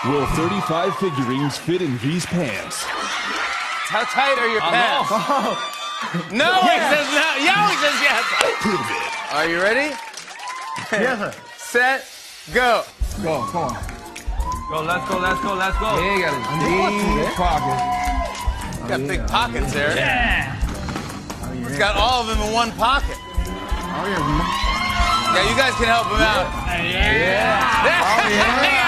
Will 35 figurines fit in V's pants? How tight are your pants? No, he says no. He always says yes. Prove it. Are you ready? Yes, sir. Set, go. Go, come on. Go, let's go, let's go, let's go. Yeah, you got a deep pocket. You got big pockets there. Yeah. He's got all of them in one pocket. Oh, yeah. Yeah, you guys can help him out. Yeah. Yeah.